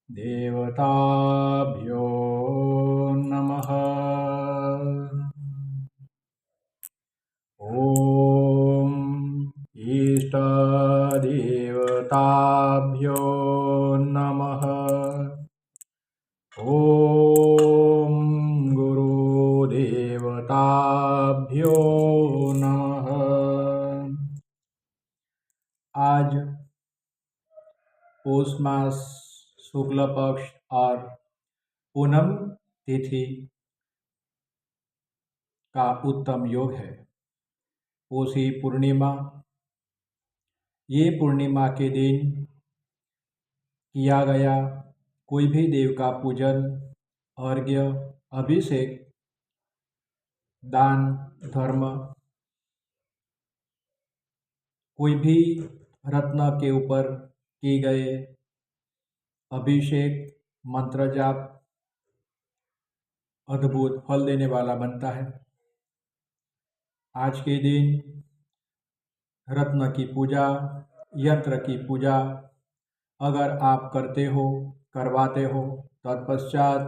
देवताभ्यो नमः। ॐ इष्टदेवताभ्यो नमः। ॐ गुरुदेवताभ्यो नमः। आज पौष मास शुक्ल पक्ष और पूनम तिथि का उत्तम योग है। पौषी पूर्णिमा, ये पूर्णिमा के दिन किया गया कोई भी देव का पूजन, अर्घ्य, अभिषेक, दान, धर्म, कोई भी रत्न के ऊपर किए गए अभिषेक, मंत्र जाप अद्भुत फल देने वाला बनता है। आज के दिन रत्न की पूजा, यंत्र की पूजा अगर आप करते हो, करवाते हो, तत्पश्चात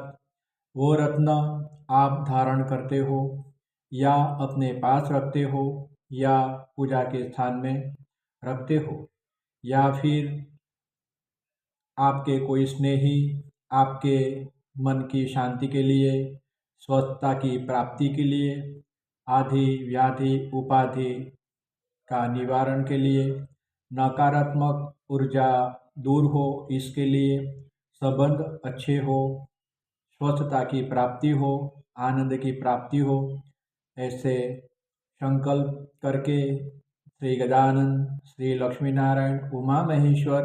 वो रत्न आप धारण करते हो या अपने पास रखते हो या पूजा के स्थान में रखते हो या फिर आपके कोई स्नेही आपके मन की शांति के लिए, स्वस्थता की प्राप्ति के लिए, आदि व्याधि उपाधि का निवारण के लिए, नकारात्मक ऊर्जा दूर हो इसके लिए, संबंध अच्छे हो, स्वस्थता की प्राप्ति हो, आनंद की प्राप्ति हो, ऐसे संकल्प करके श्री गजानन, श्री लक्ष्मी नारायण, उमा महेश्वर,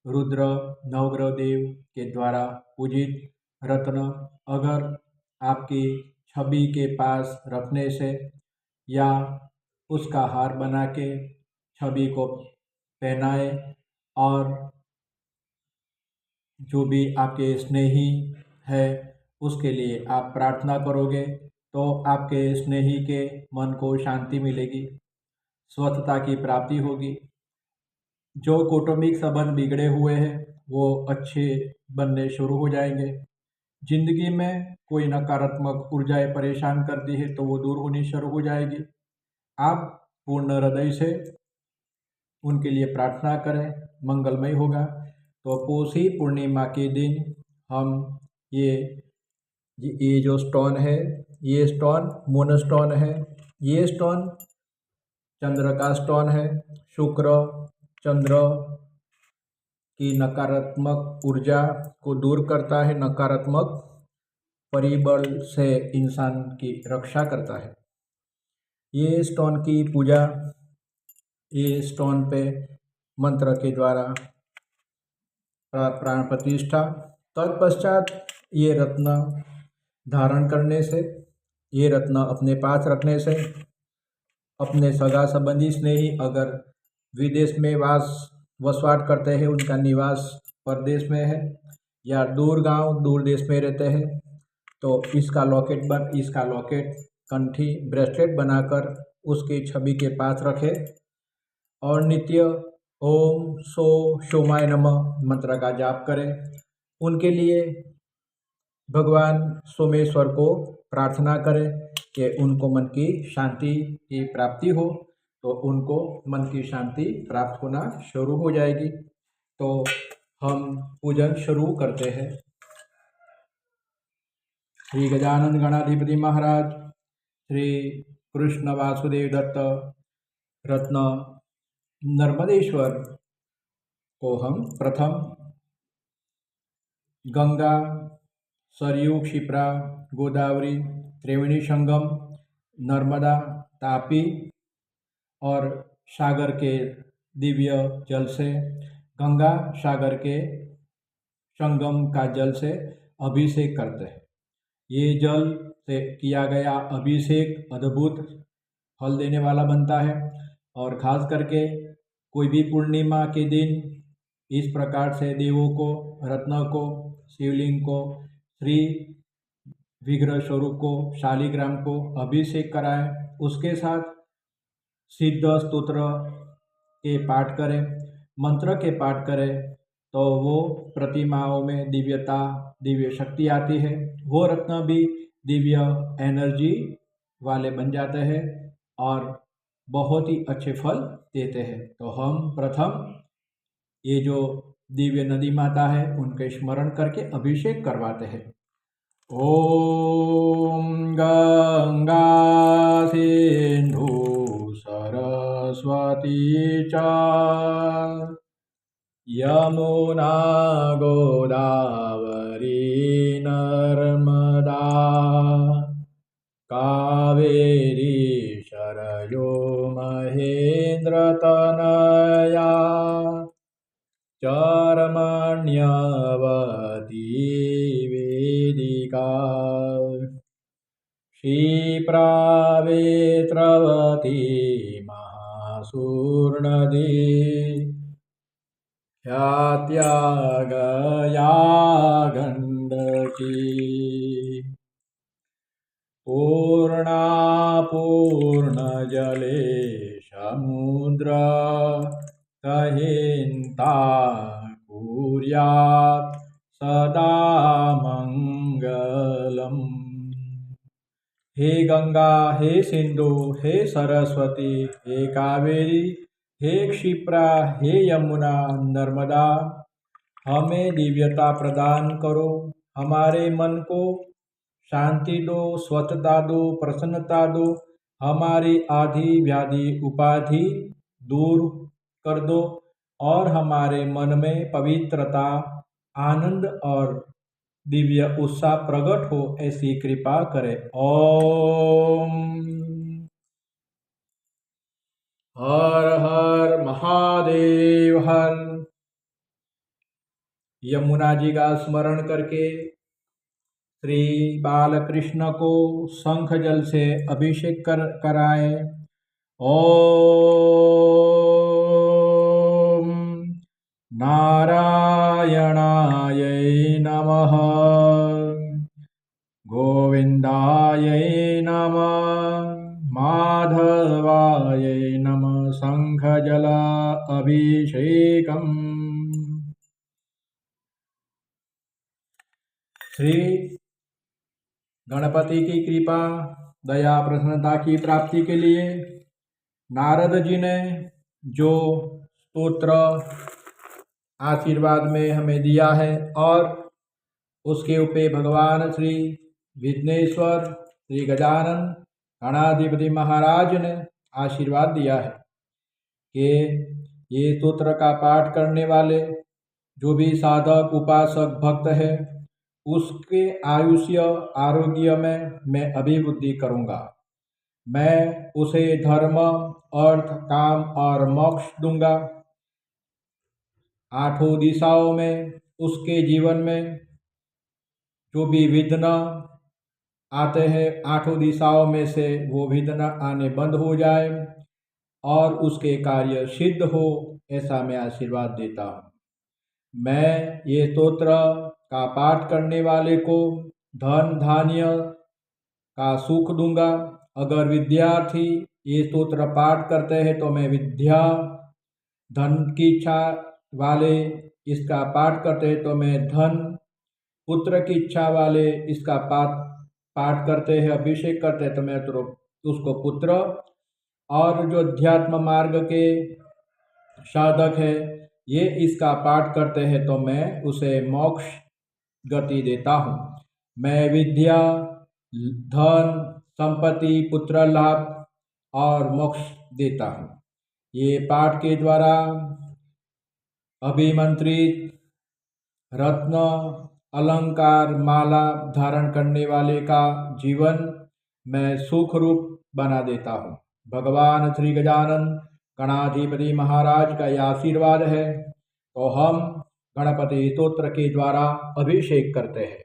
रुद्र, नवग्रह देव के द्वारा पूजित रत्न अगर आपकी छवि के पास रखने से या उसका हार बना के छवि को पहनाए और जो भी आपके स्नेही है उसके लिए आप प्रार्थना करोगे तो आपके स्नेही के मन को शांति मिलेगी, स्वस्थता की प्राप्ति होगी। जो कौटुंबिक संबंध बिगड़े हुए हैं वो अच्छे बनने शुरू हो जाएंगे। जिंदगी में कोई नकारात्मक ऊर्जाएं परेशान करती है तो वो दूर होनी शुरू हो जाएगी। आप पूर्ण हृदय से उनके लिए प्रार्थना करें, मंगलमय होगा। तो पौषी पूर्णिमा के दिन हम ये जो स्टोन है, ये स्टोन मून स्टोन है, ये स्टोन चंद्र का स्टोन है। शुक्र चंद्र की नकारात्मक ऊर्जा को दूर करता है, नकारात्मक परिबल से इंसान की रक्षा करता है। ये स्टोन की पूजा, ये स्टोन पे मंत्र के द्वारा प्राण प्रतिष्ठा, तत्पश्चात ये रत्न धारण करने से, ये रत्न अपने पास रखने से अपने सगा संबंधी स्नेही अगर विदेश में वसवाट करते हैं, उनका निवास परदेश में है या दूर गांव दूर देश में रहते हैं तो इसका लॉकेट कंठी ब्रेसलेट बनाकर उसकी छवि के पास रखें और नित्य ओम सोमाय नमः मंत्र का जाप करें। उनके लिए भगवान सोमेश्वर को प्रार्थना करें कि उनको मन की शांति की प्राप्ति हो, तो उनको मन की शांति प्राप्त होना शुरू हो जाएगी। तो हम पूजन शुरू करते हैं। श्री गजानन गणाधिपति महाराज, श्री कृष्ण वासुदेव दत्त रत्न नर्मदेश्वर को हम प्रथम गंगा, सरयू, क्षिप्रा, गोदावरी, त्रिवेणी संगम, नर्मदा, तापी और सागर के दिव्य जल से, गंगा सागर के संगम का जल से अभिषेक करते हैं। ये जल से किया गया अभिषेक अद्भुत फल देने वाला बनता है और खास करके कोई भी पूर्णिमा के दिन इस प्रकार से देवों को, रत्न को, शिवलिंग को, श्री विग्रह स्वरूप को, शालिग्राम को अभिषेक कराएं। उसके साथ सिद्ध स्तोत्र के पाठ करें, मंत्र के पाठ करें तो वो प्रतिमाओं में दिव्यता, दिव्य शक्ति आती है। वो रत्न भी दिव्य एनर्जी वाले बन जाते हैं और बहुत ही अच्छे फल देते हैं। तो हम प्रथम ये जो दिव्य नदी माता है उनके स्मरण करके अभिषेक करवाते हैं। ओम गंगा सिंधु सरस्वती च यमुना गोदावरी नर्मदा कावेरी शरयो महेन्द्रतनया चर्मण्यवती वेदिका क्षिप्रावेत्रवती महासूर्णदी ह्यात्यागया गण्डकी पूर्णा पूर्णजले समुद्र कहिंता कुर्यात् सदा मंगलम। हे गंगा, हे सिंधु, हे सरस्वती, हे कावेरी, हे क्षिप्रा, हे यमुना नर्मदा, हमें दिव्यता प्रदान करो, हमारे मन को शांति दो, स्वच्छता दो, प्रसन्नता दो, हमारी आदि व्याधि उपाधि दूर कर दो और हमारे मन में पवित्रता, आनंद और दिव्य उत्साह प्रकट हो, ऐसी कृपा करे। ओम हर हर महादेव हर। यमुना जी का स्मरण करके श्री बालकृष्ण को शंख जल से अभिषेक कराए। ओम नारायणाय नमः, गोविंदाय नमः, माधवाय नमः। शंख जल अभिषेकम। श्री गणपति की कृपा, दया, प्रसन्नता की प्राप्ति के लिए नारद जी ने जो स्तोत्र आशीर्वाद में हमें दिया है और उसके ऊपर भगवान श्री विघ्नेश्वर, श्री गजानन गणाधिपति महाराज ने आशीर्वाद दिया है कि ये स्तोत्र का पाठ करने वाले जो भी साधक, उपासक, भक्त है, उसके आयुष्य, आरोग्य में मैं अभिवृद्धि करूँगा। मैं उसे धर्म, अर्थ, काम और मोक्ष दूंगा। आठों दिशाओं में उसके जीवन में जो भी विघ्न आते हैं, आठों दिशाओं में से वो विघ्न आने बंद हो जाए और उसके कार्य सिद्ध हो, ऐसा मैं आशीर्वाद देता हूँ। मैं ये स्तोत्र का पाठ करने वाले को धन धान्य का सुख दूंगा। अगर विद्यार्थी ये स्तोत्र पाठ करते हैं तो मैं विद्या, धन की इच्छा वाले इसका पाठ करते हैं तो मैं धन, पुत्र की इच्छा वाले इसका पाठ करते हैं, अभिषेक करते हैं तो मैं उसको पुत्र, और जो अध्यात्म मार्ग के साधक है ये इसका पाठ करते हैं तो मैं उसे मोक्ष गति देता हूँ। मैं विद्या, धन, संपत्ति, पुत्र लाभ और मोक्ष देता हूँ। ये पाठ के द्वारा अभिमंत्रित रत्न, अलंकार, माला धारण करने वाले का जीवन मैं सुख रूप बना देता हूँ। भगवान श्री गजानन गणाधिपति महाराज का यह आशीर्वाद है, तो हम गणपति स्तोत्र के द्वारा अभिषेक करते हैं।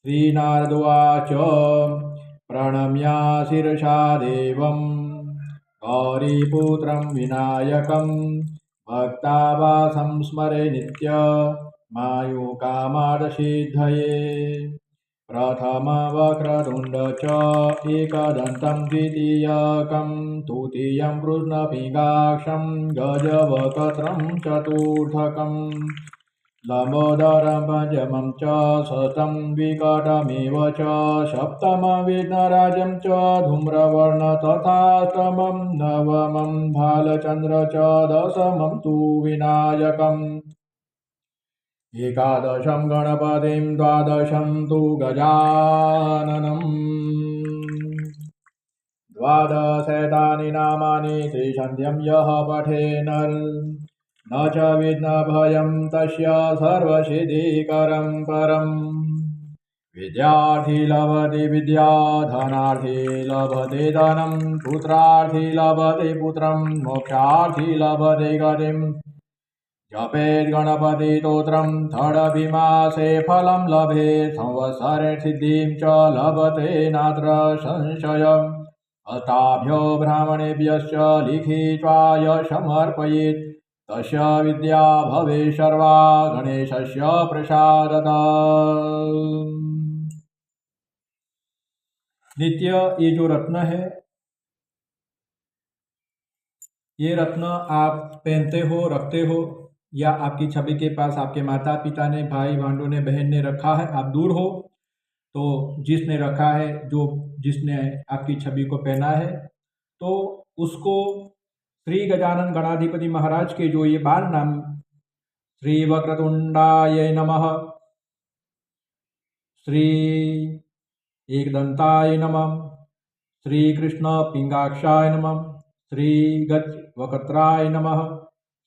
श्री नारद उवाच प्रणम्य शिरसा देवं गौरीपुत्रं विनायकं भक्तावासं स्मरे नित्य मायुकामार्थसिद्धये। प्रथम वक्रतुण्ड च एकदन्तं द्वितीयकं तृतीयं कृष्णपिङ्गाक्षं गजवक्त्रं चतुर्थकम् लम्बोदरं पञ्चमं च शतं विकटमेव च सप्तमं विघ्नराजं च धूम्रवर्ण तथाष्टमं नवमं भालचन्द्र च दशमं तु विनायकम् एकादशं गणपतिं द्वादशं तु गजाननम् द्वादशैतानि नामानि त्रिसन्ध्यं यः पठेन् न च विघ्नभयं तस्य सर्वसिद्धिकरं परम् विद्यार्थी लभते विद्या धनार्थी लभते धनं पुत्रार्थी लभते पुत्रं मोक्षार्थी लभते गतिम् जपेत् गणपतिस्तोत्रं षड्भिमासे फलं लभेत् संवत्सरे सिद्धिं च लभते नात्र संशयम् अष्टाभ्यो ब्राह्मणेभ्यश्च लिखित्वा समर्पयेत् तस्य विद्या भवेत् सर्वा गणेशस्य प्रसादतः। नित्य ये जो रत्न है, ये रत्न आप पहनते हो, रखते हो, या आपकी छवि के पास आपके माता पिता ने, भाई भांडों ने, बहन ने रखा है, आप दूर हो तो जिसने रखा है, जो जिसने आपकी छवि को पहना है, तो उसको श्री गजानन गणाधिपति महाराज के जो ये 12 नाम, श्री वक्रतुंडाय नमः, श्री एकदंताय नमः, श्री कृष्ण पिंगाक्षाय नमः, श्री गज वक्त्राय नमः,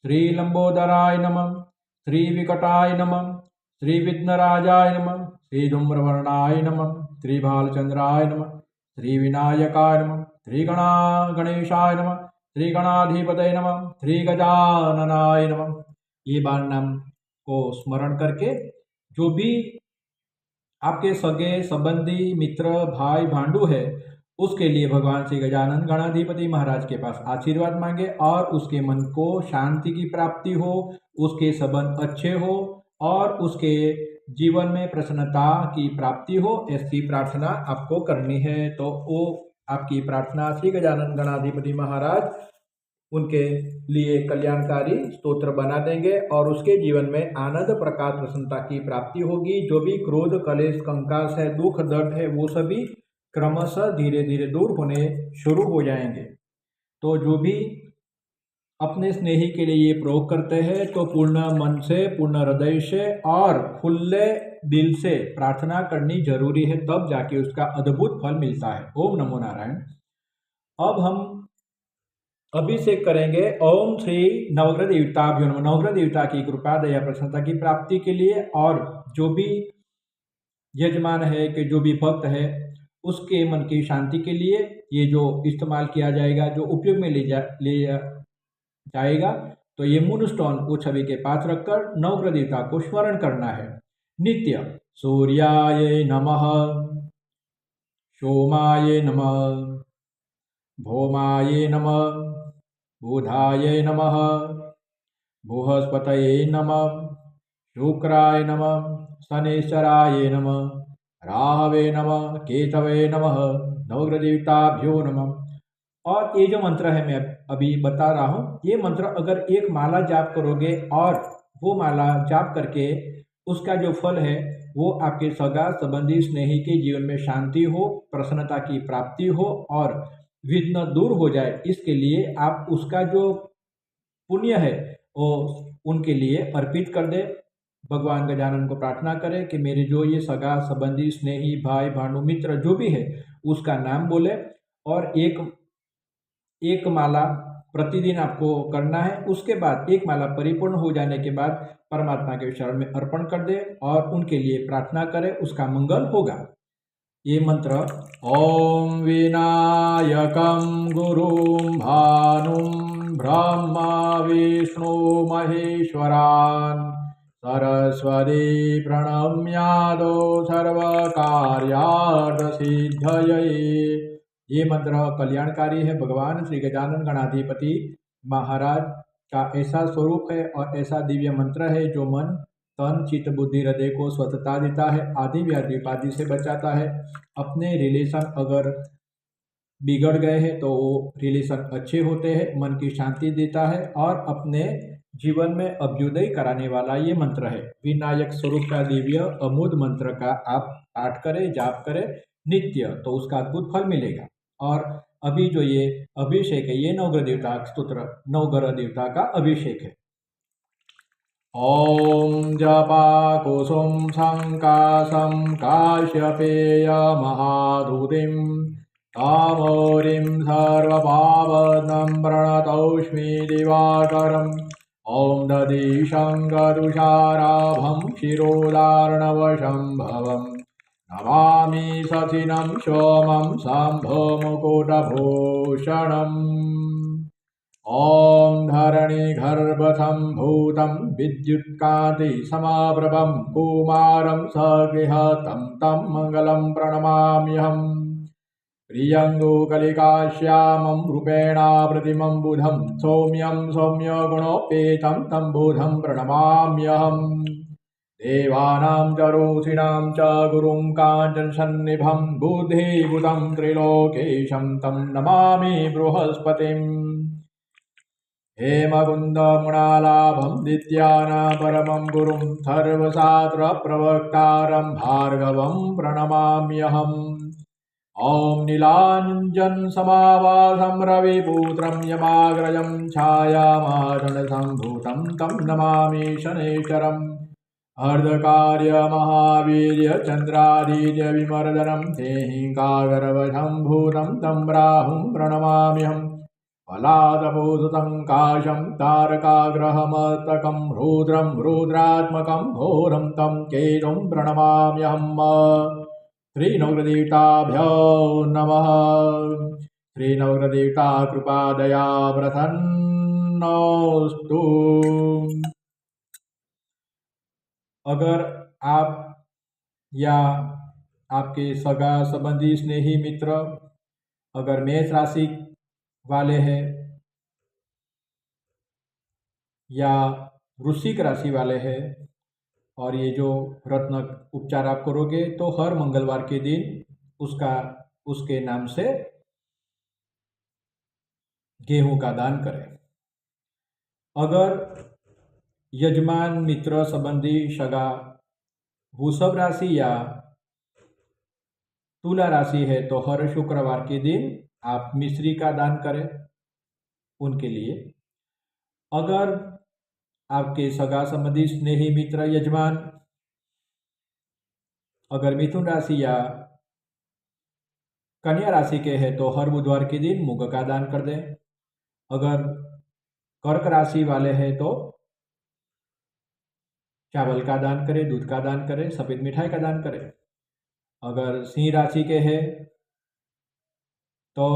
श्री लंबोदराय नमः, श्री विकटाय नमः, श्री विघ्नराजाय नमः, श्री धूम्रवर्णाय नमः, श्री भालचंद्राय नमः, श्री विनायकाय नमः, श्री गणेशाय नमः, श्री गणाधिपतये नमः, श्री गजाननाय नमः। ये 12 नाम को स्मरण करके जो भी आपके सगे संबंधी मित्र भाई भांडू है, उसके लिए भगवान श्री गजानन गणाधिपति महाराज के पास आशीर्वाद मांगे और उसके मन को शांति की प्राप्ति हो, उसके संबंध अच्छे हो और उसके जीवन में प्रसन्नता की प्राप्ति हो, ऐसी प्रार्थना आपको करनी है। तो वो आपकी प्रार्थना श्री गजानन गणाधिपति महाराज उनके लिए कल्याणकारी स्तोत्र बना देंगे और उसके जीवन में आनंद प्रकाश प्रसन्नता की प्राप्ति होगी। जो भी क्रोध कलेश कंकास है, दुख दर्द है, वो सभी क्रमशः धीरे धीरे दूर होने शुरू हो जाएंगे। तो जो भी अपने स्नेही के लिए ये प्रयोग करते हैं तो पूर्ण मन से, पूर्ण हृदय से और खुले दिल से प्रार्थना करनी जरूरी है, तब जाके उसका अद्भुत फल मिलता है। ओम नमो नारायण। अब हम अभिषेक करेंगे। ओम श्री नवग्रह देवताभ्यो नमः। नवग्रह देवता की कृपा दया प्रसन्नता की प्राप्ति के लिए और जो भी यजमान है कि जो भी भक्त है उसके मन की शांति के लिए ये जो इस्तेमाल किया जाएगा, जो उपयोग में ले जाएगा, तो ये मून स्टोन वो छवि के पास रखकर नवग्रह देवता को स्मरण करना है। नित्य सूर्याय नमः, सोमाय नमः, भौमाय नमः, बुधाय नमः, बृहस्पतये नमः, शुक्राय नमः, शनेश्वराय नमः, राहवे नमः, केतवे नमः, नवग्रह देवताभ्यो नमः। और ये जो मंत्र है मैं अभी बता रहा हूँ, ये मंत्र अगर एक माला जाप करोगे और वो माला जाप करके उसका जो फल है वो आपके सगा संबंधी स्नेही के जीवन में शांति हो, प्रसन्नता की प्राप्ति हो और विघ्न दूर हो जाए, इसके लिए आप उसका जो पुण्य है वो उनके लिए अर्पित कर दे। भगवान गजानन को प्रार्थना करें कि मेरे जो ये सगा संबंधी स्नेही भाई भानु मित्र जो भी है उसका नाम बोले और एक माला प्रतिदिन आपको करना है। उसके बाद एक माला परिपूर्ण हो जाने के बाद परमात्मा के शरण में अर्पण कर दे और उनके लिए प्रार्थना करें, उसका मंगल होगा। ये मंत्र ओम विनायकं गुरुं भानुं ब्रह्मा विष्णु महेश्वरान् सरस्वती प्रणम्यादो सर्वकार्यार्थ सिद्धये। ये मंत्र कल्याणकारी है। भगवान श्री गजानन गणाधिपति महाराज का ऐसा स्वरूप है और ऐसा दिव्य मंत्र है जो मन तन चित्त बुद्धि हृदय को स्वच्छता देता है, आदि व्याधि उपाधि से बचाता है। अपने रिलेशन अगर बिगड़ गए हैं तो वो रिलेशन अच्छे होते हैं, मन की शांति देता है और अपने जीवन में अभ्युदय कराने वाला ये मंत्र है। विनायक स्वरूप का दिव्य अमूद मंत्र का आप पाठ करें, जाप करें नित्य, तो उसका अद्भुत फल मिलेगा। और अभी जो ये अभिषेक है, ये नवग्रह देवता स्तोत्र, नवग्रह देवता का अभिषेक है। ओम जपा कुसुम संकाशं काश्यपेय महाधूतिं तामोरिं सर्वपावनं प्रणतोऽस्मि दिवाकरम्। ॐ दधिशं गदुषाराभं क्षीरोदार्णवशम्भवं नमामि सचिनं सोमं शम्भोमुकुटभूषणम्। ॐ धरणिगर्भसम्भूतं विद्युत्कान्तिसमाप्रभं कुमारं सगृहतं तं मङ्गलं प्रणमाम्यहम्। प्रियङ्गुकलिकाश्यामं रूपेणाप्रतिमं बुधं सौम्यं सौम्यगुणोपेतं तं बुधं प्रणमाम्यहम्। देवानां च ऋषीणां च गुरुं काञ्चनसन्निभं बुद्धिभूतं त्रिलोकेशं तं नमामि बृहस्पतिम्। हेमकुन्दमुणालाभं विद्यानां परमं गुरुं सर्वशास्त्रप्रवक्तारं भार्गवं प्रणमाम्यहम्। ॐ नीलाञ्जनसमाभासं रविपुत्रं यमाग्रजं छायामादनसम्भूतं तं नमामि शनैश्वरम्। अर्धकार्यमहावीर्यचन्द्रादित्यविमर्दनं देहिकागर्भसम्भूतं तं राहुं प्रणमाम्यहम्। फलादपोषतं काशं तारकाग्रहमस्तकं रुद्रं रुद्रात्मकं घोरं तं केतुं प्रणमाम्यहम्। श्रीनवग्रहदेवताभ्यो नमः। श्रीनवग्रहदेवता कृपादया प्रसन्नोऽस्तु। अगर आप या आपके सगा संबंधी स्नेही मित्र अगर मेष राशि वाले हैं या वृश्चिक राशि वाले हैं और ये जो रत्न उपचार आप करोगे तो हर मंगलवार के दिन उसके नाम से गेहूं का दान करें। अगर यजमान मित्र संबंधी सगा वृषभ राशि या तुला राशि है तो हर शुक्रवार के दिन आप मिश्री का दान करें उनके लिए। अगर आपके सगा संबंधी स्नेही मित्र यजमान अगर मिथुन राशि या कन्या राशि के हैं तो हर बुधवार के दिन मूंग का दान कर दें। अगर कर्क राशि वाले हैं तो चावल का दान करें, दूध का दान करें, सफ़ेद मिठाई का दान करें। अगर सिंह राशि के हैं तो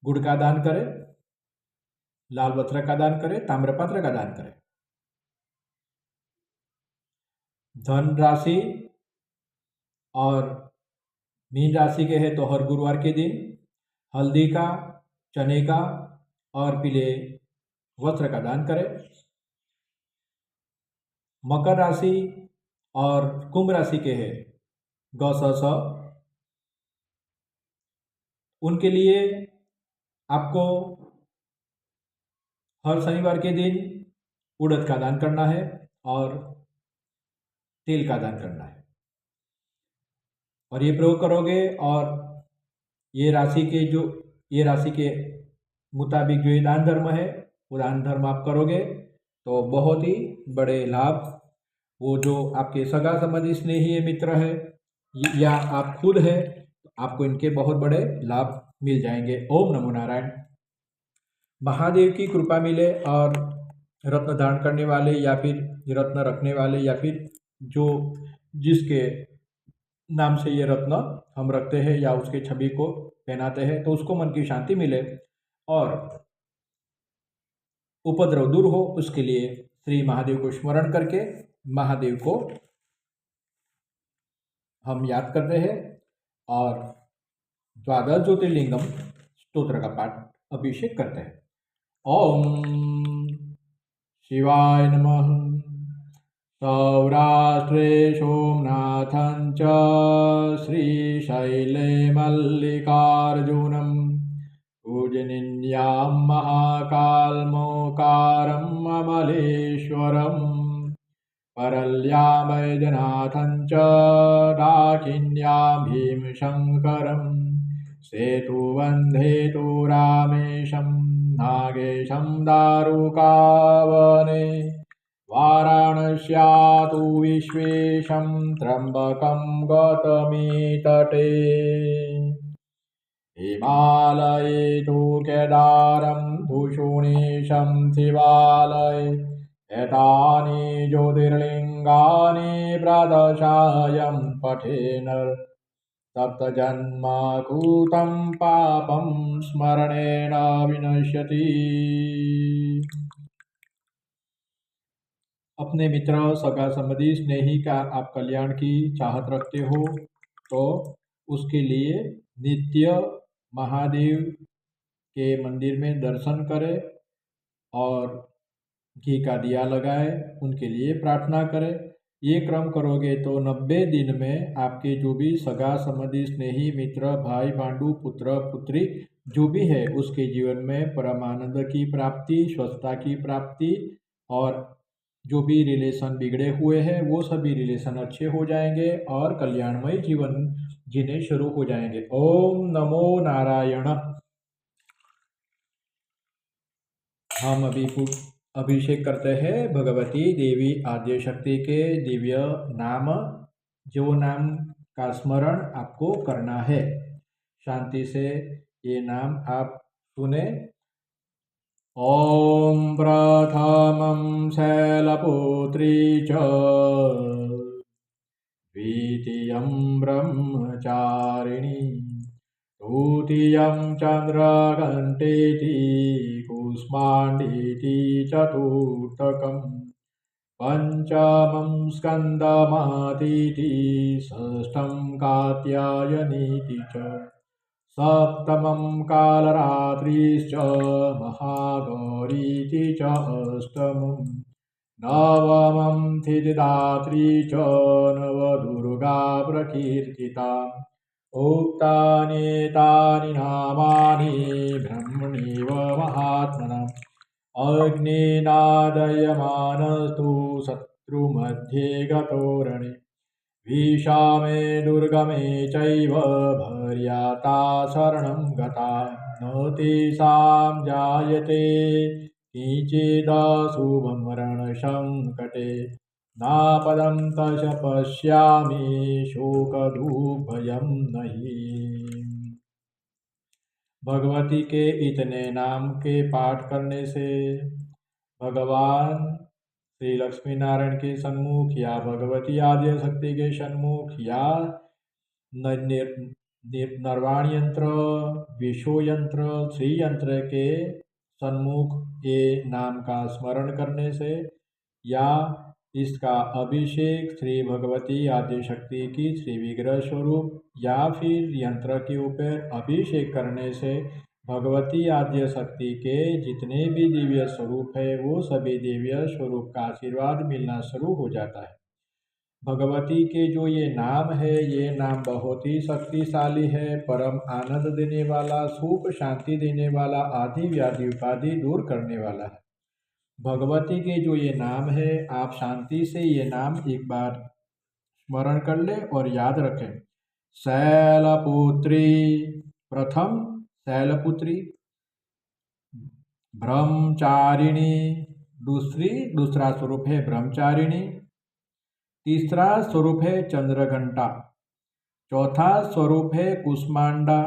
गुड़ का दान करें, लाल वस्त्र का दान करें, ताम्रपत्र का दान करें। धन राशि और मीन राशि के हैं तो हर गुरुवार के दिन हल्दी का, चने का और पीले वस्त्र का दान करें। मकर राशि और कुंभ राशि के हैं गौस उनके लिए आपको हर शनिवार के दिन उड़द का दान करना है और तेल का दान करना है और ये प्रयोग करोगे और ये राशि के मुताबिक जो ये दान धर्म है वो दान धर्म आप करोगे तो बहुत ही बड़े लाभ, वो जो आपके सगा संबंधी स्नेही मित्र है या आप खुद है आपको इनके बहुत बड़े लाभ मिल जाएंगे। ओम नमो नारायण। महादेव की कृपा मिले और रत्न धारण करने वाले या फिर रत्न रखने वाले या फिर जो जिसके नाम से ये रत्न हम रखते हैं या उसके छवि को पहनाते हैं तो उसको मन की शांति मिले और उपद्रव दूर हो, उसके लिए श्री महादेव को स्मरण करके महादेव को हम याद करते हैं और द्वादश ज्योतिर्लिंगम स्तोत्र का पाठ अभिषेक करते हैं। ओम शिवाय नमः, सौराष्ट्रे सोमनाथं च श्रीशैले मल्लिकार्जुनं पूजनीयां महाकालमोकारम् अमलेश्वरम् परल्यां वैद्यनाथं च डाकिन्यां भीमशङ्करं सेतुवन्धे तु रामेशं नागेशं दारुकावने वाराणस्या तु विश्वेशं त्र्यम्बकं गौतमीतटे हिमालये तु केदारं धूषुणीशं शिवालये एतानि ज्योतिर्लिङ्गानि प्रदशायं पठेन सप्तजन्मकृतं पापं स्मरणेन विनश्यति। अपने मित्र सगा संबंधी स्नेही का आप कल्याण की चाहत रखते हो तो उसके लिए नित्य महादेव के मंदिर में दर्शन करें और घी का दिया लगाए, उनके लिए प्रार्थना करें। ये क्रम करोगे तो 90 दिन में आपके जो भी सगा संबंधी स्नेही मित्र भाई भांडू पुत्र पुत्री जो भी है उसके जीवन में परमानंद की प्राप्ति, स्वस्थता की प्राप्ति और जो भी रिलेशन बिगड़े हुए हैं वो सभी रिलेशन अच्छे हो जाएंगे और कल्याणमय जीवन जीने शुरू हो जाएंगे। ओम नमो नारायण। हम अभी अभिषेक करते हैं भगवती देवी आद्य शक्ति के दिव्य नाम, जो नाम का स्मरण आपको करना है। शांति से ये नाम आप सुने। ओम प्रथमं शैलपुत्री च द्वितीयं ब्रह्मचारिणी तृतीयं चन्द्रघण्टेति कूष्माण्डेति चतुर्थकं पंचमं स्कन्दमातीति षष्ठं कात्यायनीति च सप्तमं कालरात्रिश्च महागौरीति च अष्टमं नवमं थितिदात्री च नवदुर्गा प्रकीर्तिता। उक्तानि तानि नामानि ब्रह्मणैव महात्मना अग्निनादयमानस्तु शत्रुमध्ये गतो रणे विषामे दुर्गमे चैव भर्याता शरणं गता न तेषां जायते किञ्चिदशुभं रणसङ्कटे नापदं तस्य पश्यामि शोकदुःखभयं नहि। भगवती के इतने नाम के पाठ करने से भगवान श्री लक्ष्मी नारायण के सन्मुख या भगवती आद्य शक्ति के सन्मुख या निर्वाण यंत्र, विषो यंत्र, श्री यंत्र के सन्मुख ये नाम का स्मरण करने से या इसका अभिषेक श्री भगवती आद्य शक्ति की श्री विग्रह स्वरूप या फिर यंत्र के ऊपर अभिषेक करने से भगवती आद्य शक्ति के जितने भी दिव्य स्वरूप है वो सभी दिव्य स्वरूप का आशीर्वाद मिलना शुरू हो जाता है। भगवती के जो ये नाम है ये नाम बहुत ही शक्तिशाली है, परम आनंद देने वाला, सुख शांति देने वाला, आदि व्याधि उपाधि दूर करने वाला है। भगवती के जो ये नाम है आप शांति से ये नाम एक बार स्मरण कर ले और याद रखें। शैलपुत्री प्रथम शैलपुत्री, ब्रह्मचारिणी दूसरा स्वरूप है ब्रह्मचारिणी, तीसरा स्वरूप है चंद्रघंटा, चौथा स्वरूप है कुष्मांडा,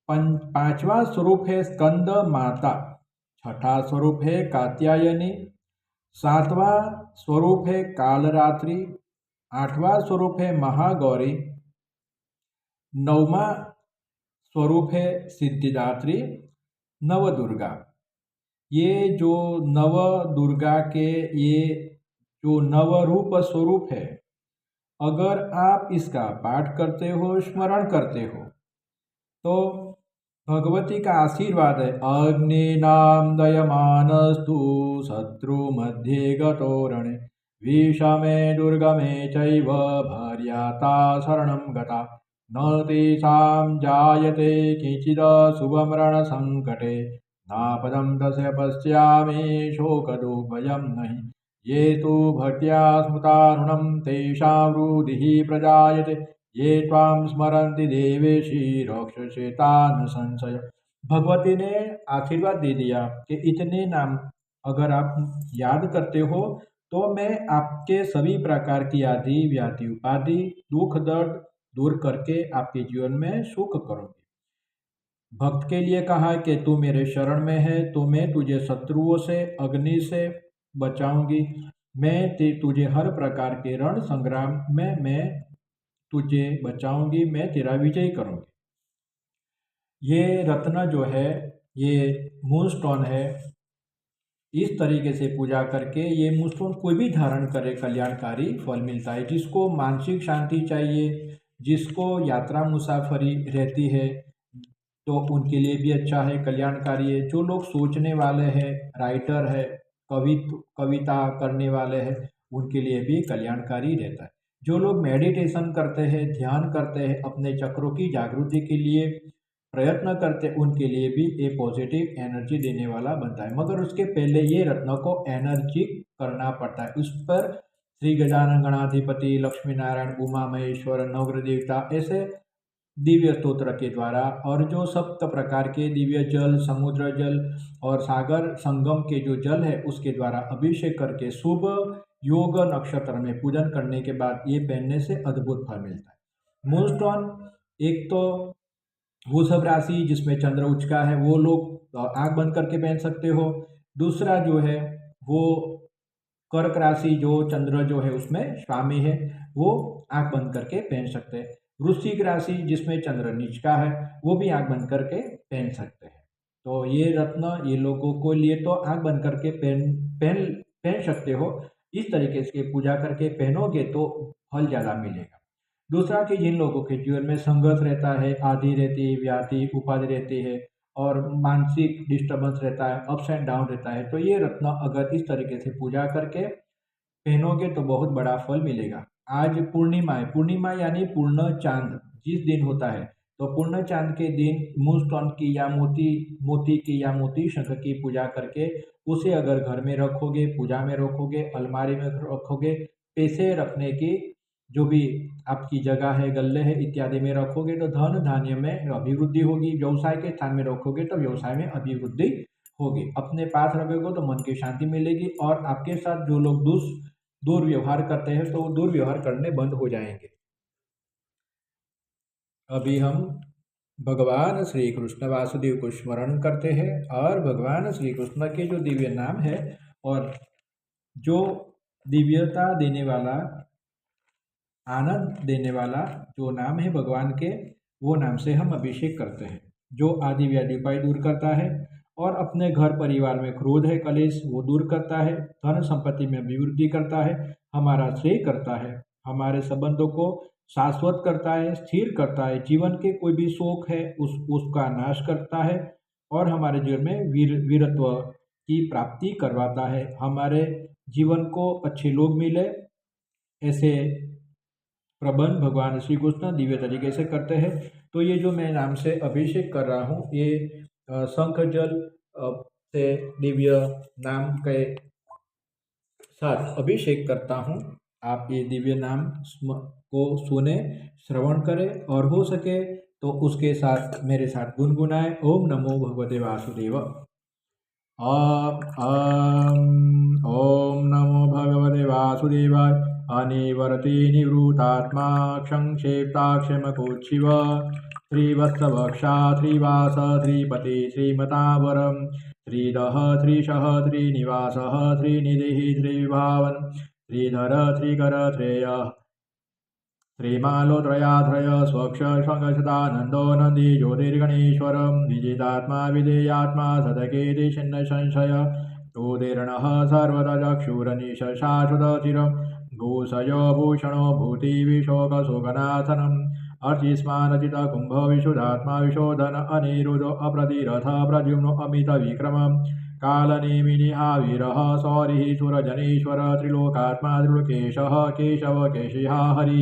पांचवा स्वरूप है स्कंद माता, छठा स्वरूप है कात्यायनी, सातवां स्वरूप है कालरात्रि, आठवां स्वरूप है महागौरी, नौवां स्वरूप है सिद्धिदात्री, नवदुर्गा। ये जो नव दुर्गा के ये जो नवरूप स्वरूप है, अगर आप इसका पाठ करते हो, स्मरण करते हो तो भगवती का आशीर्वाद है। अग्निनाम दयमानस्तु शत्रु मध्ये गतो रणे विषमे दुर्गमे चैव भार्याता शरणं गता न तेषां जायते किञ्चिदशुभमरणसङ्कटे नापदं तस्य पश्यामि शोकदुःभयं नहि ये तु भक्त्या स्मृतारुणं तेषां हृदि प्रजायते ये त्वां स्मरन्ति देवेशि रक्षसेता न संशय। भगवती ने आशीर्वाद दे दिया कि इतने नाम अगर आप याद करते हो तो मैं आपके सभी प्रकार की आदि व्याधि उपाधि दुख दर्द दूर करके आपके जीवन में सुख करूंगी। भक्त के लिए कहा कि तू मेरे शरण में है तो मैं तुझे शत्रुओं से अग्नि से बचाऊंगी। मैं तुझे हर प्रकार के रण संग्राम में मैं तुझे बचाऊंगी, मैं तेरा विजय करूंगी। ये रत्न जो है ये मून स्टोन है। इस तरीके से पूजा करके ये मून स्टोन कोई भी धारण करे कल्याणकारी फल मिलता है। जिसको मानसिक शांति चाहिए, जिसको यात्रा मुसाफरी रहती है तो उनके लिए भी अच्छा है, कल्याणकारी है। जो लोग सोचने वाले हैं, राइटर है, कविता करने वाले हैं, उनके लिए भी कल्याणकारी रहता है। जो लोग मेडिटेशन करते हैं, ध्यान करते हैं, अपने चक्रों की जागृति के लिए प्रयत्न करते हैं, उनके लिए भी ये पॉजिटिव एनर्जी देने वाला बनता है। मगर उसके पहले ये रत्न को एनर्जी करना पड़ता है। उस पर श्री गजानन गणाधिपति, लक्ष्मी नारायण, उमा महेश्वर, नवग्रह देवता ऐसे दिव्य स्तोत्र के द्वारा और जो सप्त प्रकार के दिव्य जल, समुद्र जल और सागर संगम के जो जल है उसके द्वारा अभिषेक करके शुभ योग नक्षत्र में पूजन करने के बाद ये पहनने से अद्भुत फल मिलता है। मूनस्टोन एक तो वृषभ राशि जिसमें चंद्र उच्च का है वो लोग आंख बंद करके पहन सकते हो। दूसरा जो है वो कर्क राशि जो चंद्र जो है उसमें स्वामी है वो आंख बंद करके पहन सकते हैं। वृश्चिक राशि जिसमें चंद्र नीच का है वो भी आंख बंद करके पहन सकते हैं। तो ये रत्न ये लोगों को लिए तो आंख बंद करके पहन पहन पहन सकते हो। इस तरीके से पूजा करके पहनोगे तो फल ज़्यादा मिलेगा। दूसरा कि जिन लोगों के जीवन में संघर्ष रहता है, आदि रहती है, व्याधि उपाधि रहती है और मानसिक डिस्टर्बेंस रहता है, अप्स एंड डाउन रहता है, तो ये रत्न अगर इस तरीके से पूजा करके पहनोगे तो बहुत बड़ा फल मिलेगा। आज पूर्णिमा है, पूर्णिमा यानी पूर्ण चांद जिस दिन होता है तो पूर्ण चांद के दिन मूनस्टोन की या मोती की या मोती शंख की पूजा करके उसे अगर घर में रखोगे, पूजा में रखोगे, अलमारी में रखोगे, पैसे रखने की जो भी आपकी जगह है, गल्ले है इत्यादि में रखोगे तो धन धान्य में अभिवृद्धि होगी। व्यवसाय के स्थान में रखोगे तो व्यवसाय में अभिवृद्धि होगी। अपने पास रखोगे तो मन की शांति मिलेगी और आपके साथ जो लोग दुर्व्यवहार करते हैं तो दुर्व्यवहार करने बंद हो जाएंगे। अभी हम भगवान श्री कृष्ण वासुदेव को स्मरण करते हैं और भगवान श्री कृष्ण के जो दिव्य नाम है और जो दिव्यता देने वाला, आनंद देने वाला जो नाम है भगवान के, वो नाम से हम अभिषेक करते हैं। जो आदि व्याधि उपाय दूर करता है और अपने घर परिवार में क्रोध है, कलेश वो दूर करता है, धन संपत्ति में अभिवृद्धि करता है, हमारा श्रेय करता है, हमारे संबंधों को शाश्वत करता है, स्थिर करता है, जीवन के कोई भी शोक है उसका नाश करता है और हमारे जीवन में वीरत्व की प्राप्ति करवाता है। हमारे जीवन को अच्छे लोग मिले ऐसे प्रबंध भगवान श्री कृष्ण दिव्य तरीके से करते हैं। तो ये जो मैं नाम से अभिषेक कर रहा हूँ ये शंख जल से दिव्य नाम के साथ अभिषेक करता हूँ। आप ये दिव्य नाम को सुने, श्रवण करें और हो सके तो उसके साथ मेरे साथ गुनगुनाएं। ओम नमो भगवते वासुदेव। ओम नमो भगवते वासुदेवाय। अनिवर्ति निवृतात्मा संक्षेप्ताक्षमकोच्छिव श्रीवत्सवक्षा श्रीवास श्रीपति श्रीमतावरम श्रीदः श्रीशः श्रीनिवासः श्रीनिधिः श्रीविभावन श्रीधर श्रीकर श्रेय श्रीमालोत्रयाध्रय स्वक्ष स्वङ्गसदानन्दो नन्दी ज्योतिर्गणेश्वरं विजितात्मा विधेयात्मा सदकेति छिन्न संशय उदीर्णः सर्वदा चक्षुरनिशाश्वतचिरं भूषयो भूषणो भूतिविशोकशोकनाशनम् अर्चिस्मानचितकुम्भविशुद्धात्मा विशोधन अनिरुद्धो अप्रतिरथ प्रद्युम्नो अमितविक्रमम् कालनेमिनिहावीरः सौरिः सुरजनेश्वर त्रिलोकात्मा त्रिलोकेशः केशव केशिहा हरिः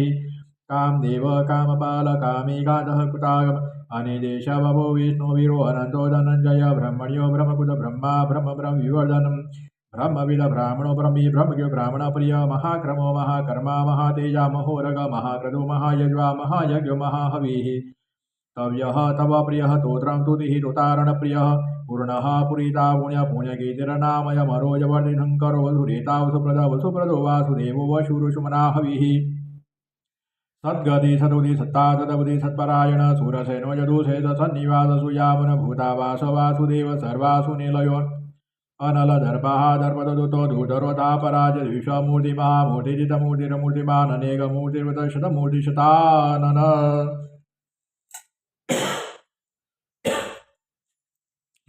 कामदेव कामपाल कामेकादः कृतागम अनिदेश बभो विष्णुवीरो अनन्तो धनञ्जय ब्रह्मण्यो ब्रह्मकुद ब्रह्मा ब्रह्म विवर्धनम् ब्रह्मविद ब्राह्मणो ब्रह्मी ब्रह्मज्ञो ब्राह्मणप्रिय महाक्रमो महाकर्मा महातेजा महोरग महाक्रदो महायज्वा महायज्ञो महाहविः तव्यः तव प्रियः तोत्रं तुतिः तुतारणप्रियः पूर्णः पुरीता पुण्यपुण्यगीतिरनामयमरोजवर्धिनं करो वधुरेता वसुप्रदो वासुदेवो वशुरुषुमनाहविः सद्गति सदुति सत्ता सदबुद्धि सत्परायण सूरसेनो यदुषे सन्निवास सुयामन भूतावास वासुदेव सर्वासु निलयो अनलदर्पः दर्पदुतो दूतरोतापराज विश्वमूर्ति महामूर्तिजितमूर्तिरमूर्तिमान् अनेकमूर्तिर्शतमूर्तिशतानन।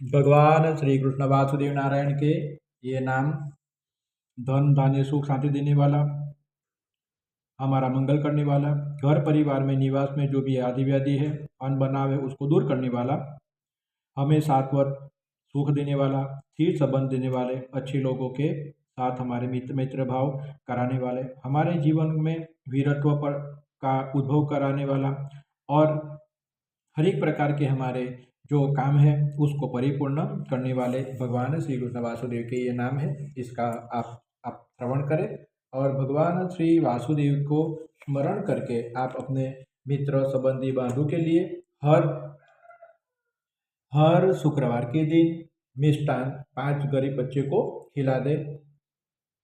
भगवान श्री कृष्ण वासुदेव नारायण के ये नाम धन धान्य सुख शांति देने वाला, हमारा मंगल करने वाला, घर परिवार में निवास में जो भी आदि व्याधि है अन्न बनाव है उसको दूर करने वाला, हमें शाश्वत सुख देने वाला, स्थिर संबंध देने वाले, अच्छे लोगों के साथ हमारे मित्र भाव कराने वाले, हमारे जीवन में वीरत्व पर का उद्भव कराने वाला और हर एक प्रकार के हमारे जो काम है उसको परिपूर्ण करने वाले भगवान श्री कृष्ण वासुदेव के ये नाम है। इसका आप श्रवण करें और भगवान श्री वासुदेव को स्मरण करके आप अपने मित्र संबंधी बंधु के लिए हर शुक्रवार के दिन मिष्टान 5 गरीब बच्चे को खिला दे।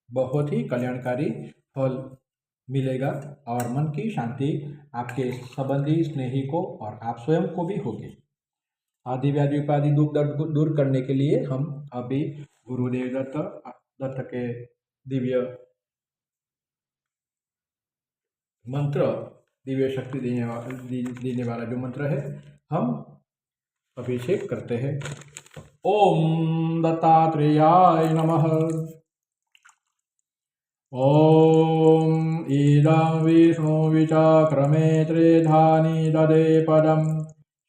बहुत ही कल्याणकारी फल मिलेगा और मन की शांति आपके संबंधी स्नेही को और आप स्वयं को भी होगी। आदि व्याधि उपाधि दुख दर्द दूर करने के लिए हम अभी गुरुदेव दत्त के दिव्य मंत्र, दिव्य शक्ति देने वाला जो मंत्र है हम अभिषेक करते हैं। ओम दत्तात्रेयाय नमः। ओम इदं विष्णु विचक्रमे त्रिधानि ददे पदम्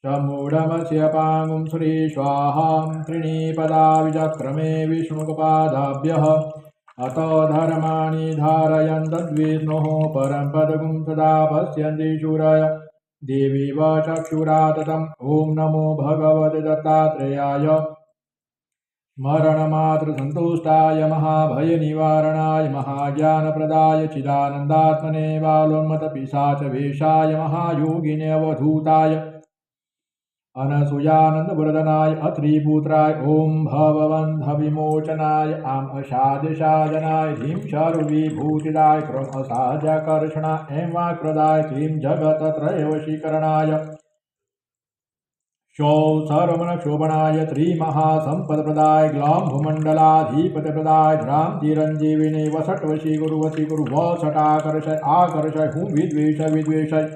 समूढमस्य पांगुं श्री स्वाहां त्रीणि पदा विचक्रमे विष्णुपादाभ्यः अत धर्माणि धारयन् तद्विष्णोः परं पदगुं सदा पश्यन्ति शूरय देवीव चक्षुरा ततम्। ॐ नमो भगवते दत्तात्रेयाय स्मरणमात्रसन्तुष्टाय महाभयनिवारणाय महाज्ञानप्रदाय चिदानन्दात्मने बालोन्मत्तपिशाचवेषाय महायोगिने अवधूताय अनसूयानन्दवर्धनाय अत्रिपुत्राय ॐ भवबन्धविमोचनाय आम् असाध्यसाधनाय ह्रीं सर्वविभूतिदाय क्रम असाध्याकर्षणाय ऐं वाक्प्रदाय क्लीं जगत्त्रयवशीकरणाय शौ सर्वमनक्षोभणाय त्रिमहासम्पदप्रदाय ग्लां भूमण्डलाधिपतिप्रदाय ध्रां चिरञ्जीविने वसट्वशी गुरु वसटाकर्षय आकर्षय हुं विद्वेषय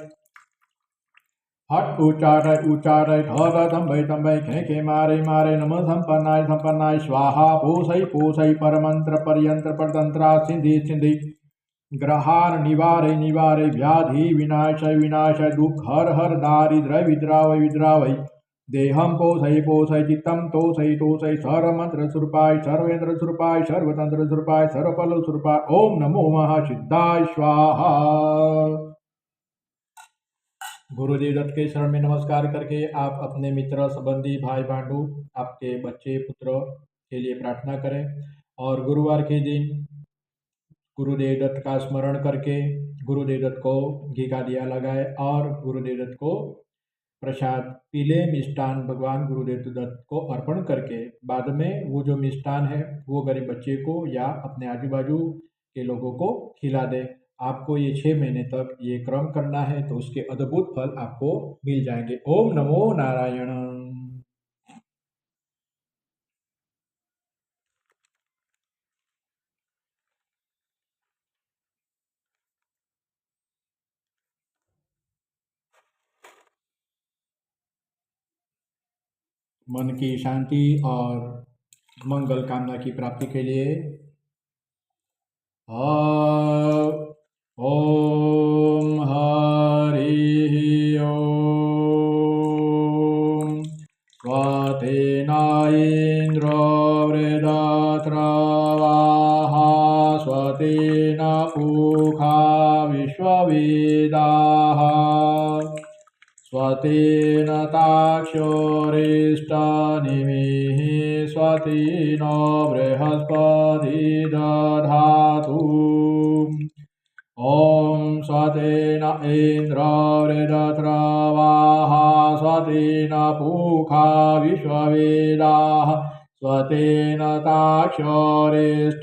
हट उच्चाटय तंबै खे मारे नम संपन्नाय स्वाहा पोषय परमंत्र पर्यंत्र परतंत्रा सिंधि ग्रहार निवारे व्याधि विनाशय दुख हर दारिद्र्य विद्रावय देहम पोषय चित्तम तोषय सर्वमंत्र स्वरूपाय सर्वेंद्र स्वरूपाय सर्वतंत्र स्वरूपाय सर्वफल स्वरूपाय ओम नमो महासिद्धाय स्वाहा। गुरुदेव दत्त के शरण में नमस्कार करके आप अपने मित्र संबंधी भाई बंधु आपके बच्चे पुत्र के लिए प्रार्थना करें और गुरुवार के दिन गुरुदेव दत्त का स्मरण करके गुरुदेव दत्त को घी का दिया लगाए और गुरुदेव दत्त को प्रसाद पीले मिष्टान भगवान गुरुदेव दत्त को अर्पण करके बाद में वो जो मिष्टान है वो गरीब बच्चे को या अपने आजू बाजू के लोगों को खिला दे। आपको ये 6 महीने तक ये क्रम करना है तो उसके अद्भुत फल आपको मिल जाएंगे। ओम नमो नारायण। मन की शांति और मंगल कामना की प्राप्ति के लिए ओम हरि ओम स्वतेना इंद्रो वृद विश्ववेदाः स्वतेन ताक्षोरिष्टनिमिः स्वतिनो बृहस्पति दधातु। ॐ स्वतेन इन्द्रो वृधत्रवाः स्वतेन पूषा विश्ववेदाः स्वतेन ताक्षोरिष्टनिमिः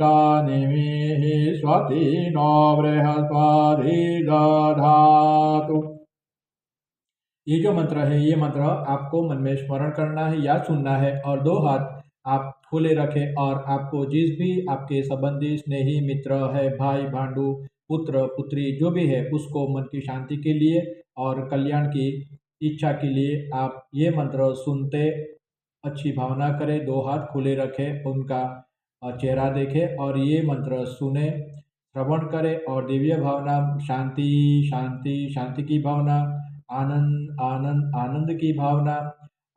स्वतिनो बृहस्पति दधातु। ये जो मंत्र है, ये मंत्र आपको मन में स्मरण करना है या सुनना है और दो हाथ आप खुले रखें और आपको जिस भी आपके संबंधी स्नेही मित्र है, भाई भांडू, पुत्र पुत्री जो भी है, उसको मन की शांति के लिए और कल्याण की इच्छा के लिए आप ये मंत्र सुनते अच्छी भावना करें, दो हाथ खुले रखें, उनका चेहरा देखें और ये मंत्र सुने, श्रवण करें और दिव्य भावना शांति शांति शांति की भावना, आनंद आनंद आनंद की भावना,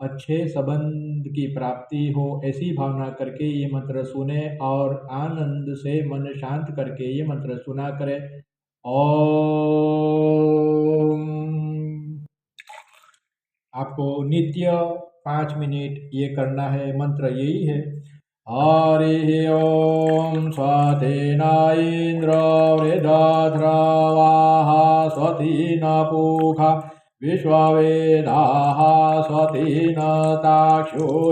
अच्छे संबंध की प्राप्ति हो, ऐसी भावना करके ये मंत्र सुने और आनंद से मन शांत करके ये मंत्र सुना करें। ओम। आपको नित्य 5 मिनट ये करना है। मंत्र यही है, हरि ओम स्वतेन इंद्रो वृधत्रवाः स्वतेन पूषा विश्ववेदाः स्वतेन ताक्षोरिष्टनिमिः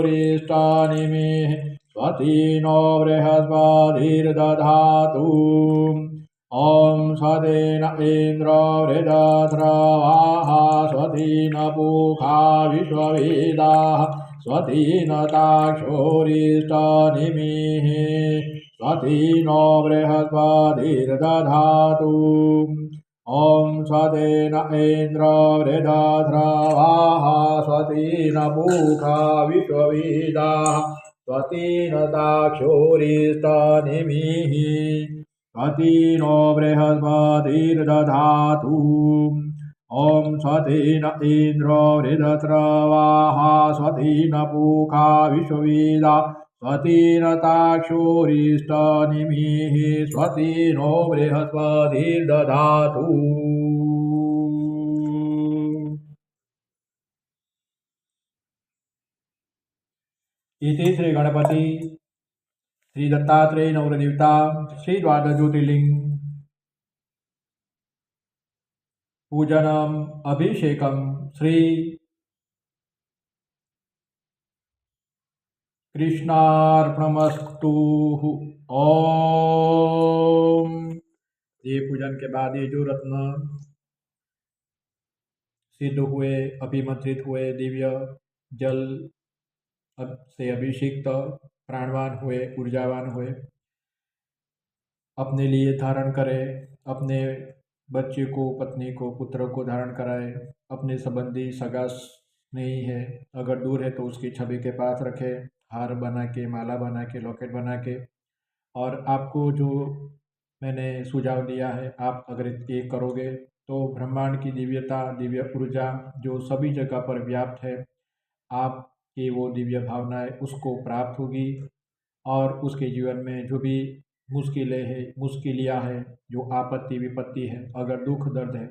स्वतेनो बृहस्पतिर्दधातु। ॐ स्वतेन इन्द्रो वृधत्रवाः स्वतेन पूषा विश्ववेदाः स्वतेन ताक्षोरिष्टनिमिः स्वतेनो बृहस्पतिर्दधातु। ॐ स्वतेन इन्द्रो वृधत्रवाः स्वतेन पूषा विश्ववेदाः स्वतेन ताक्षोरिष्टनिमिः स्वतेनो बृहस्पतिर्दधातु। ॐ स्वतेन इन्द्रो वृधत्रवाः स्वतेन पूषा विश्ववेदाः स्वतेन ताक्षोरिष्टनिमिः स्वतेनो बृहस्पतिर्दधातु। इति श्री गणपति श्री दत्तात्रेय नवरदेवता श्री द्वादश ज्योतिर्लिंग पूजनम अभिषेकम श्री कृष्णार्पणमस्तु। ओम। ये पूजन के बाद ये जो रत्न सिद्ध हुए, अभिमंत्रित हुए, दिव्य जल से अभिषिक्त, प्राणवान हुए, ऊर्जावान हुए, अपने लिए धारण करें, अपने बच्चे को, पत्नी को, पुत्र को धारण कराए, अपने संबंधी सगा नहीं है अगर दूर है तो उसकी छवि के पास रखे, हार बना के, माला बना के, लॉकेट बना के। और आपको जो मैंने सुझाव दिया है, आप अगर ये करोगे तो ब्रह्मांड की दिव्यता, दिव्य ऊर्जा जो सभी जगह पर व्याप्त है, आपकी वो दिव्य भावनाएं उसको प्राप्त होगी और उसके जीवन में जो भी मुश्किलें हैं, मुश्किलियाँ हैं, जो आपत्ति विपत्ति है, अगर दुख दर्द है,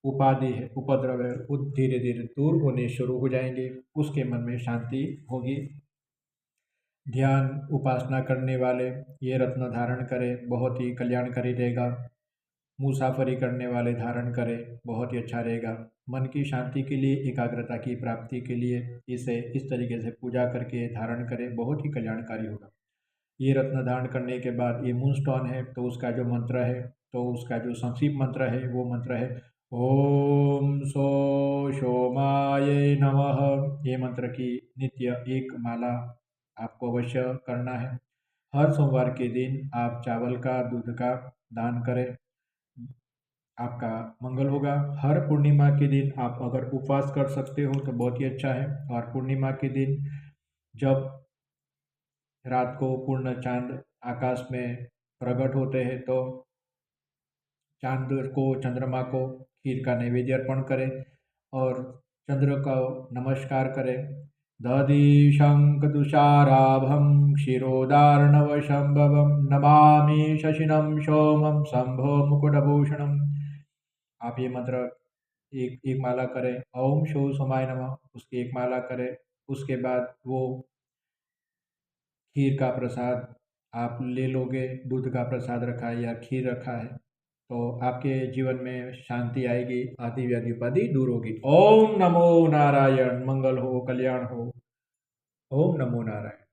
उपाधि है, उपद्रव है, वो धीरे धीरे दूर होने शुरू हो जाएंगे, उसके मन में शांति होगी। ध्यान उपासना करने वाले ये रत्न धारण करें, बहुत ही कल्याणकारी रहेगा। मुसाफरी करने वाले धारण करें, बहुत ही अच्छा रहेगा। मन की शांति के लिए, एकाग्रता की प्राप्ति के लिए इसे इस तरीके से पूजा करके धारण करें, बहुत ही कल्याणकारी होगा। ये रत्न धारण करने के बाद ये मूनस्टोन है तो उसका जो मंत्र है, तो उसका जो संक्षिप्त मंत्र है वो मंत्र है ओम सो सोमाय नमः। ये मंत्र की नित्य एक माला आपको अवश्य करना है। हर सोमवार के दिन आप चावल का, दूध का दान करें, आपका मंगल होगा। हर पूर्णिमा के दिन आप अगर उपवास कर सकते हो तो बहुत ही अच्छा है। और पूर्णिमा के दिन जब रात को पूर्ण चांद आकाश में प्रकट होते हैं तो चांद को, चंद्रमा को खीर का नैवेद्य अर्पण करें और चंद्र को नमस्कार करें। दधि शंख तुषाराभं क्षीरोदार्णवशंभवं नमामि शशिनं सोमं शंभो मुकुटभूषणम्। आप ये मंत्र एक एक माला करें, ओम शो समाय नमः, उसकी एक माला करें। उसके बाद वो खीर का प्रसाद आप ले लोगे, दूध का प्रसाद रखा है या खीर रखा है, तो आपके जीवन में शांति आएगी, आदि व्याधि उपाधि दूर होगी। ओम नमो नारायण। मंगल हो, कल्याण हो। ओम नमो नारायण।